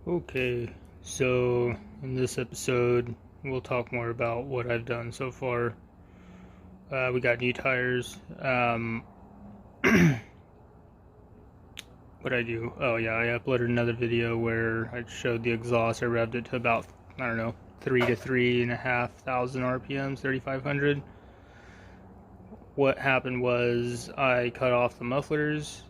Okay, so in this episode, we'll talk more about what I've done so far. We got new tires. What I do? Oh yeah, I uploaded another video where I showed the exhaust. I revved it to about, I don't know, 3 to 3,500 RPMs, 3,500. What happened was I cut off the mufflers.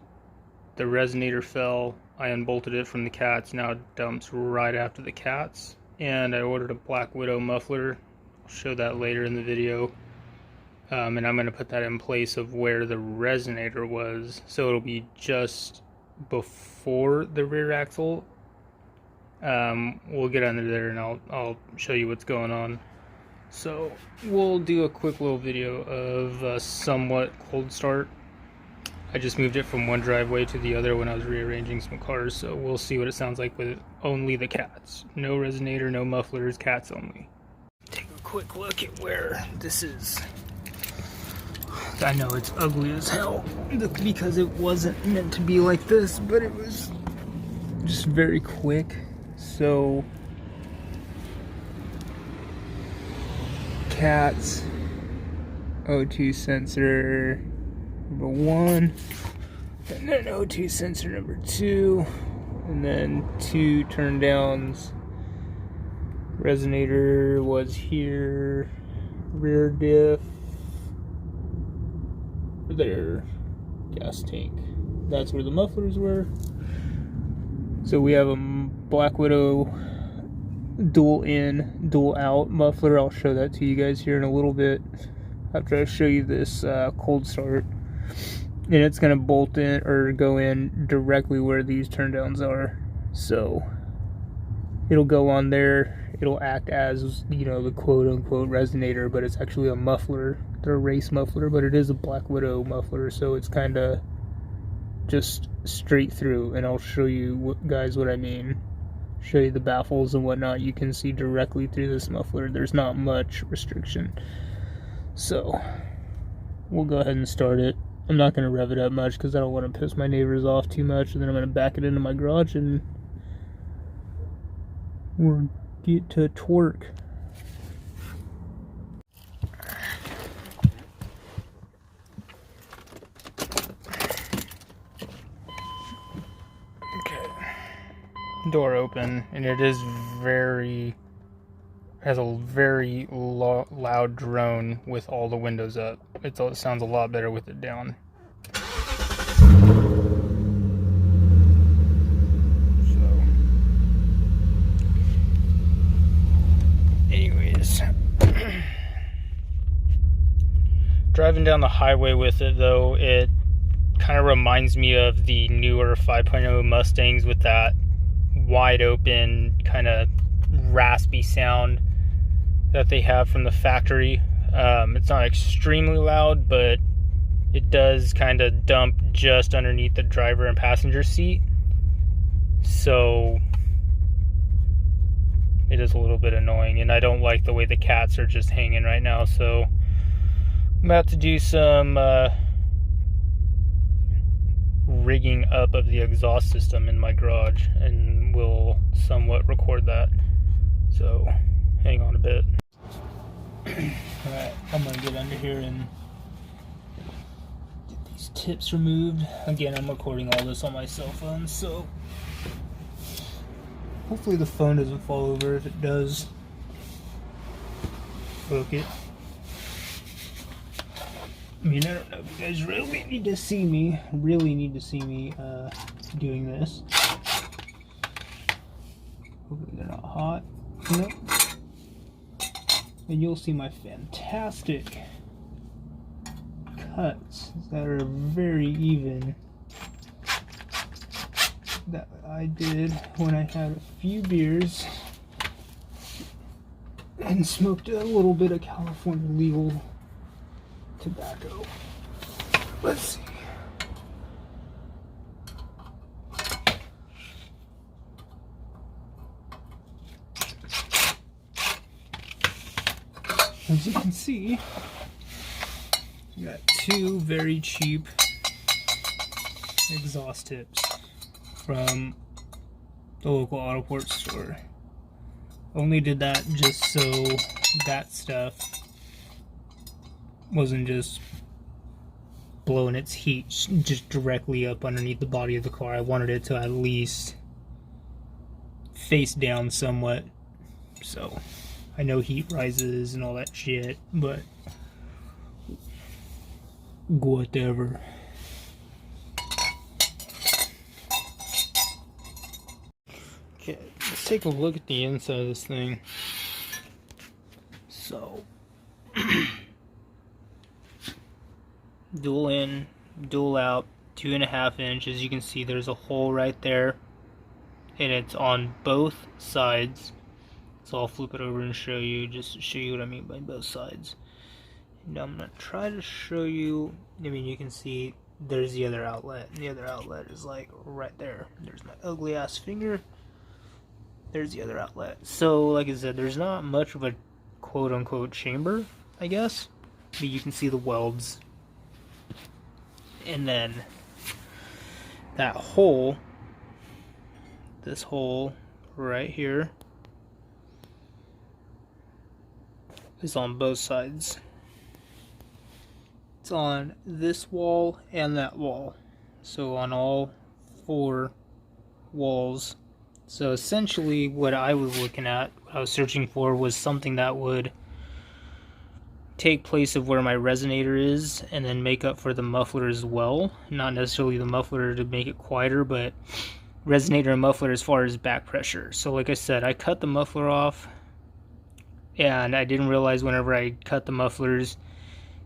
The resonator fell. I unbolted it from the cats. Now it dumps right after the cats. And I ordered a Blackwidow muffler. I'll show that later in the video. And I'm going to put that in place of where the resonator was. So it'll be just before the rear axle. We'll get under there and I'll show you what's going on. So we'll do a quick little video of a somewhat cold start. I just moved it from one driveway to the other when I was rearranging some cars, so we'll see what it sounds like with only the cats. No resonator, no mufflers, cats only. Take a quick look at where this is. I know it's ugly as hell because it wasn't meant to be like this, but it was just very quick. So, cats, O2 sensor number 1, and then O2 sensor number 2, and then 2 turn downs. Resonator was here, rear diff, there, gas tank. That's where the mufflers were. So we have a Blackwidow dual in, dual out muffler. I'll show that to you guys here in a little bit after I show you this cold start. And it's going to bolt in or go in directly where these turn downs are. So it'll go on there. It'll act as, you know, the quote unquote resonator, but it's actually a muffler. They're a race muffler, but it is a Blackwidow muffler, so it's kind of just straight through. And I'll show you guys what I mean. Show you the baffles and whatnot. You can see directly through this muffler. There's not much restriction. So we'll go ahead and start it. I'm not going to rev it up much because I don't want to piss my neighbors off too much, and then I'm going to back it into my garage and we'll get to torque. Okay, door open, and it is has a very loud drone with all the windows up. It sounds a lot better with it down. So, anyways, driving down the highway with it though, it kind of reminds me of the newer 5.0 Mustangs with that wide open kind of raspy sound that they have from the factory. It's not extremely loud, but it does kind of dump just underneath the driver and passenger seat, so it is a little bit annoying, and I don't like the way the cats are just hanging right now. So I'm about to do some rigging up of the exhaust system in my garage, and we'll somewhat record that, so hang on a bit. Alright, I'm gonna get under here and get these tips removed. Again, I'm recording all this on my cell phone, so hopefully the phone doesn't fall over. If it does, fuck it. I mean, I don't know if you guys really need to see me, doing this. Hopefully they're not hot. Nope. And you'll see my fantastic cuts that are very even that I did when I had a few beers and smoked a little bit of California legal tobacco. Let's see. As you can see, we got 2 very cheap exhaust tips from the local auto parts store. Only did that just so that stuff wasn't just blowing its heat just directly up underneath the body of the car. I wanted it to at least face down somewhat, so I know heat rises and all that shit, but whatever. Okay, let's take a look at the inside of this thing. So dual in, dual out, 2.5 inch. As you can see, there's a hole right there, and it's on both sides. So I'll flip it over and show you, just to show you what I mean by both sides. And I'm gonna try to show you. I mean, you can see there's the other outlet, and the other outlet is like right there. There's my ugly ass finger. There's the other outlet. So like I said, there's not much of a quote unquote chamber, I guess, but you can see the welds. And then that hole, this hole right here, is on both sides. It's on this wall and that wall, so on all 4 walls. So essentially what I was looking at, what I was searching for, was something that would take place of where my resonator is and then make up for the muffler as well. Not necessarily the muffler to make it quieter, but resonator and muffler as far as back pressure. So like I said, I cut the muffler off, and I didn't realize whenever I cut the mufflers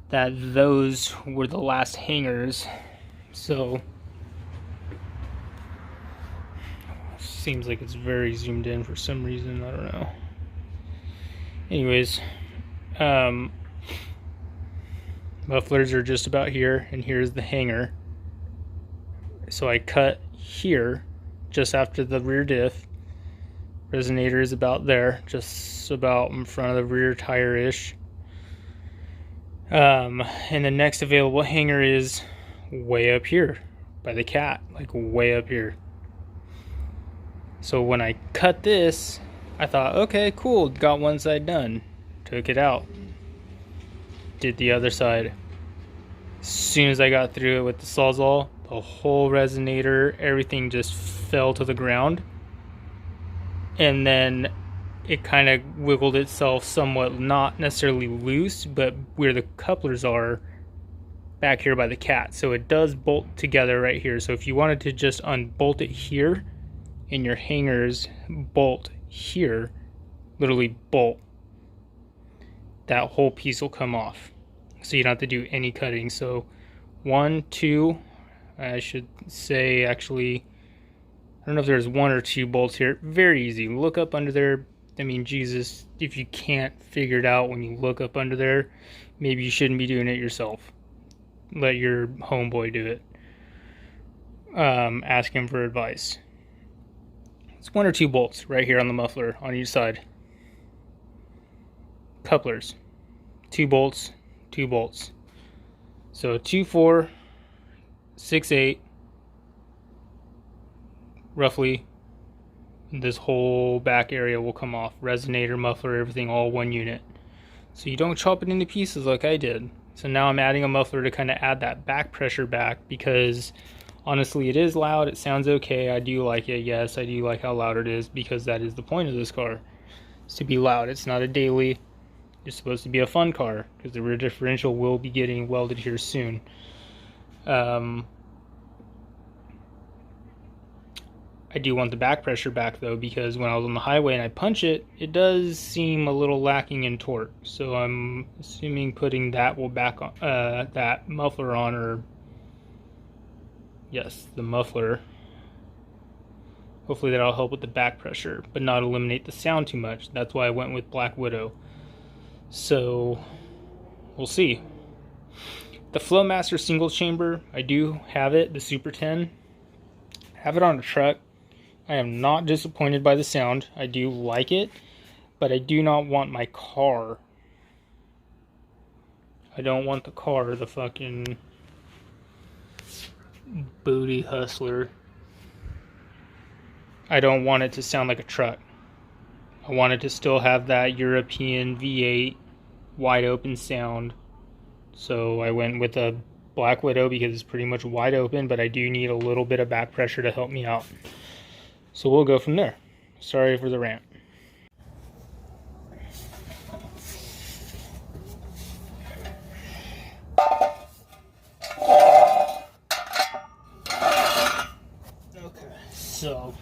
that those were the last hangers. So seems like it's very zoomed in for some reason, I don't know. Anyways, mufflers are just about here, and here's the hanger. So I cut here just after the rear diff. Resonator is about there, just about in front of the rear tire-ish. And the next available hanger is way up here by the cat, like way up here. So when I cut this, I thought, okay, cool, got one side done. Took it out. Did the other side. As soon as I got through it with the Sawzall, the whole resonator, everything just fell to the ground. And then it kind of wiggled itself somewhat, not necessarily loose, but where the couplers are back here by the cat. So it does bolt together right here. So if you wanted to just unbolt it here, and your hangers bolt here, literally bolt, that whole piece will come off. So you don't have to do any cutting. So 1, 2, I should say, actually, I don't know if there's 1 or 2 bolts here. Very easy. Look up under there. I mean, Jesus, if you can't figure it out when you look up under there, maybe you shouldn't be doing it yourself. Let your homeboy do it. Ask him for advice. It's 1 or 2 bolts right here on the muffler on each side. Couplers. 2 bolts, 2 bolts. So 2, 4, 6, 8. Roughly, this whole back area will come off. Resonator, muffler, everything, all one unit. So you don't chop it into pieces like I did. So now I'm adding a muffler to kind of add that back pressure back, because honestly it is loud. It sounds okay. I do like it. Yes, I do like how loud it is, because that is the point of this car. It's to be loud. It's not a daily. It's supposed to be a fun car, because the rear differential will be getting welded here soon. I do want the back pressure back though, because when I was on the highway and I punch it, it does seem a little lacking in torque. So I'm assuming putting that will back on, that muffler on, or yes, the muffler. Hopefully that'll help with the back pressure, but not eliminate the sound too much. That's why I went with Blackwidow. So we'll see. The Flowmaster single chamber, I do have it, the Super 10. Have it on a truck. I am not disappointed by the sound. I do like it, but I do not want my car. I don't want the car, the fucking booty hustler, I don't want it to sound like a truck. I want it to still have that European V8 wide open sound. So I went with a Blackwidow because it's pretty much wide open, but I do need a little bit of back pressure to help me out. So we'll go from there. Sorry for the rant. Okay, so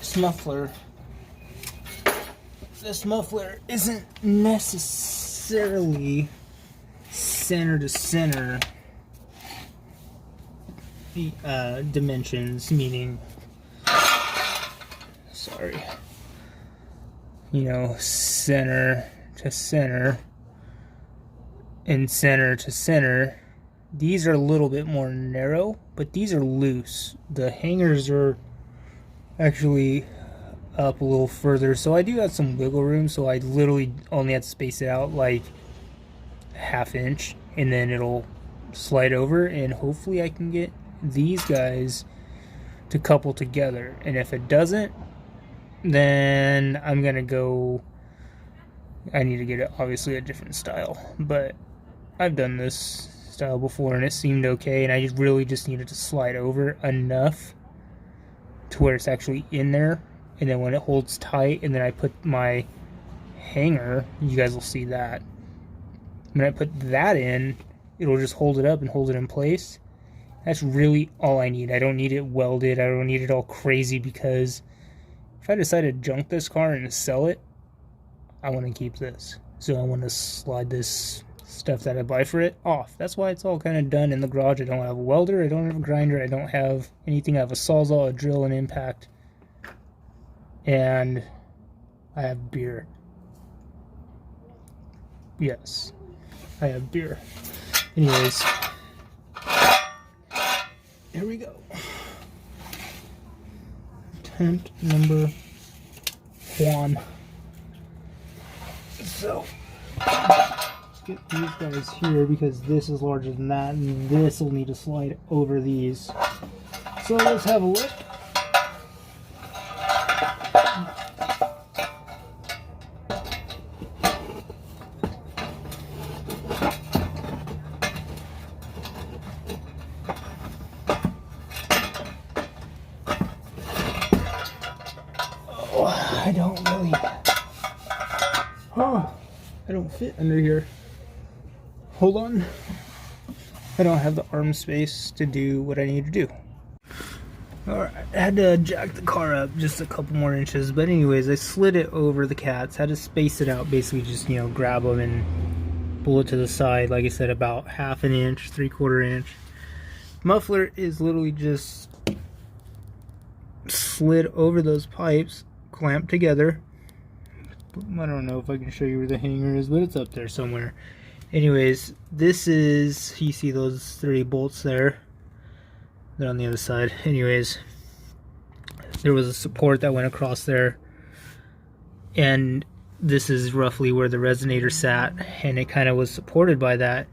this muffler isn't necessarily center to center dimensions, meaning, sorry, you know, center to center and center to center. These are a little bit more narrow, but these are loose. The hangers are actually up a little further, so I do have some wiggle room, so I literally only have to space it out like ½ inch, and then it'll slide over, and hopefully I can get these guys to couple together. And if it doesn't, then I'm gonna go, I need to get it obviously a different style, but I've done this style before and it seemed okay, and I really just needed to slide over enough to where it's actually in there, and then when it holds tight and then I put my hanger, you guys will see that when I put that in, it'll just hold it up and hold it in place. That's really all I need. I don't need it welded, I don't need it all crazy, because if I decide to junk this car and sell it, I want to keep this. So I want to slide this stuff that I buy for it off. That's why it's all kind of done in the garage. I don't have a welder, I don't have a grinder, I don't have anything. I have a sawzall, a drill, and impact, and I have beer. Yes, I have beer. Anyways, here we go. Attempt number 1. So let's get these guys here, because this is larger than that, and this will need to slide over these. So let's have a look. I don't really, I don't fit under here. Hold on. I don't have the arm space to do what I need to do. Alright, I had to jack the car up just a couple more inches, but anyways, I slid it over the cats, had to space it out, basically just, you know, grab them and pull it to the side, like I said, about ½ an inch, 3/4 inch. Muffler is literally just slid over those pipes, clamped together. I don't know if I can show you where the hanger is, but it's up there somewhere. Anyways, this is, you see those 3 bolts there? They're on the other side. Anyways, there was a support that went across there, and this is roughly where the resonator sat, and it kind of was supported by that,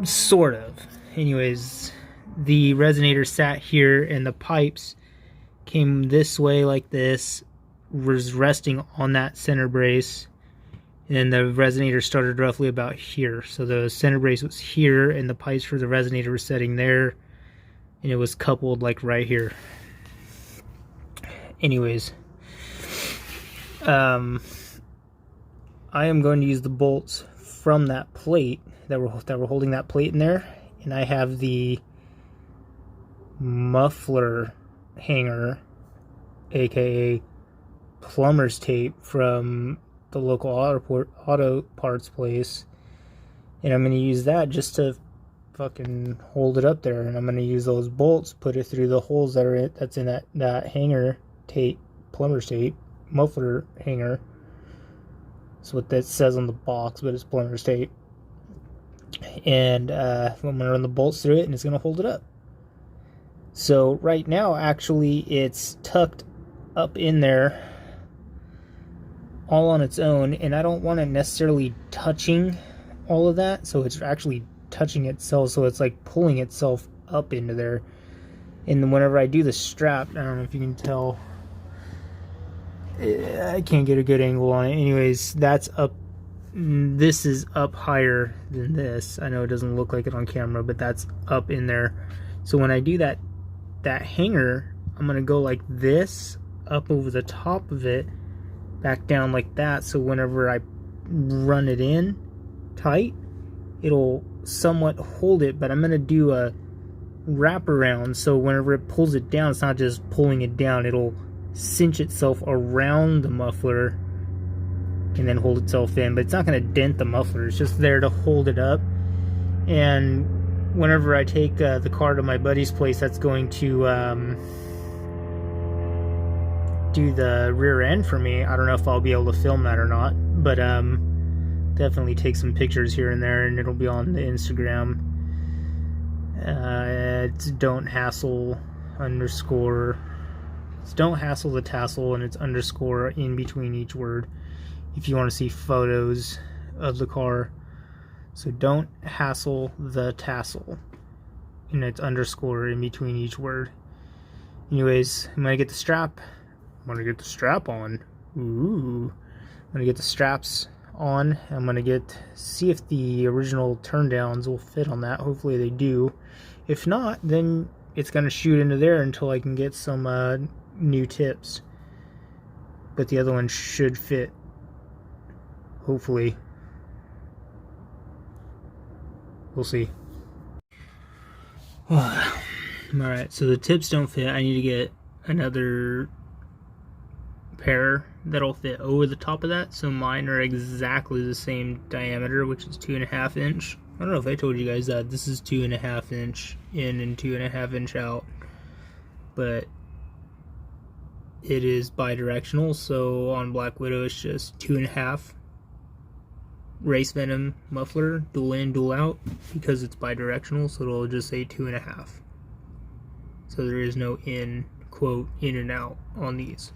sort of. Anyways, the resonator sat here, and the pipes came this way like this, was resting on that center brace, and then the resonator started roughly about here. So the center brace was here, and the pipes for the resonator were setting there, and it was coupled like right here. Anyways, I am going to use the bolts from that plate that were holding that plate in there, and I have the muffler hanger, aka plumber's tape, from the local auto parts place, and I'm going to use that just to fucking hold it up there. And I'm going to use those bolts, put it through the holes that's in that hanger tape, plumber's tape, muffler hanger. That's what that says on the box, but it's plumber's tape. And I'm going to run the bolts through it, and it's going to hold it up. So right now, actually, it's tucked up in there all on its own, and I don't want it necessarily touching all of that, so it's actually touching itself, so it's like pulling itself up into there. And whenever I do the strap, I don't know if you can tell, I can't get a good angle on it. Anyways, that's up, this is up higher than this. I know it doesn't look like it on camera, but that's up in there. So when I do that hanger, I'm gonna go like this, up over the top of it, back down like that, so whenever I run it in tight, it'll somewhat hold it, but I'm gonna do a wrap around, so whenever it pulls it down, it's not just pulling it down, it'll cinch itself around the muffler and then hold itself in, but it's not going to dent the muffler, it's just there to hold it up. And whenever I take the car to my buddy's place that's going to do the rear end for me, I don't know if I'll be able to film that or not, but definitely take some pictures here and there, and it'll be on the Instagram. It's don't hassle underscore, it's don't hassle the tassel, and it's underscore in between each word if you want to see photos of the car. So don't hassle the tassel, and it's underscore in between each word. Anyways, I'm gonna get the strap. I'm gonna get the strap on. Ooh, I'm gonna get the straps on. I'm gonna see if the original turn downs will fit on that. Hopefully they do. If not, then it's gonna shoot into there until I can get some new tips. But the other one should fit, hopefully. We'll see. Alright, so the tips don't fit. I need to get another pair that'll fit over the top of that. So mine are exactly the same diameter, which is 2.5 inch. I don't know if I told you guys that. This is 2.5 inch in and 2.5 inch out. But it is bi-directional, so on Blackwidow it's just 2.5 Race Venom muffler, dual in, dual out, because it's bi-directional, so it'll just say 2.5. So there is no quote, in and out on these.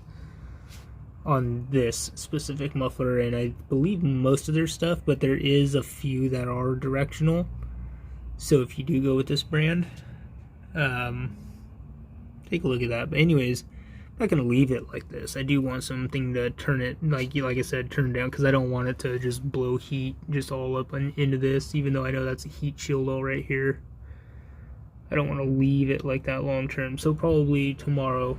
On this specific muffler, and I believe most of their stuff, but there is a few that are directional. So if you do go with this brand, take a look at that. But anyways, I'm not gonna leave it like this. I do want something to turn it, like I said, turn it down, because I don't want it to just blow heat just all up into this, even though I know that's a heat shield all right here. I don't want to leave it like that long term. So probably tomorrow,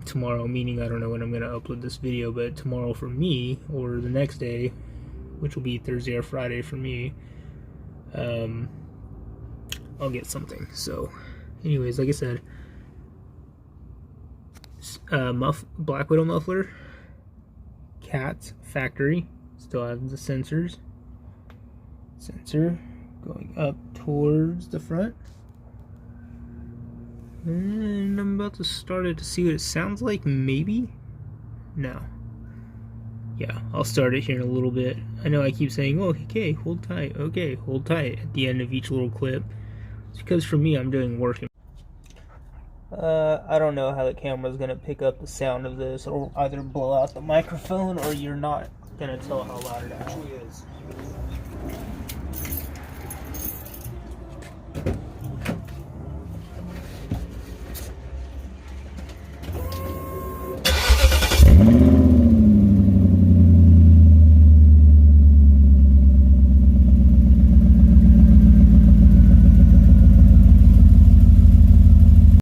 tomorrow meaning I don't know when I'm going to upload this video, but tomorrow for me, or the next day, which will be Thursday or Friday for me, I'll get something. So anyways, like I said, Blackwidow muffler, Cat factory, still have the sensor going up towards the front. And I'm about to start it to see what it sounds like, maybe? No. Yeah, I'll start it here in a little bit. I know I keep saying, oh, okay, hold tight, okay, hold tight, at the end of each little clip. It's because for me, I'm doing work. I don't know how the camera's gonna pick up the sound of this. It'll either blow out the microphone, or you're not gonna tell how loud it actually is.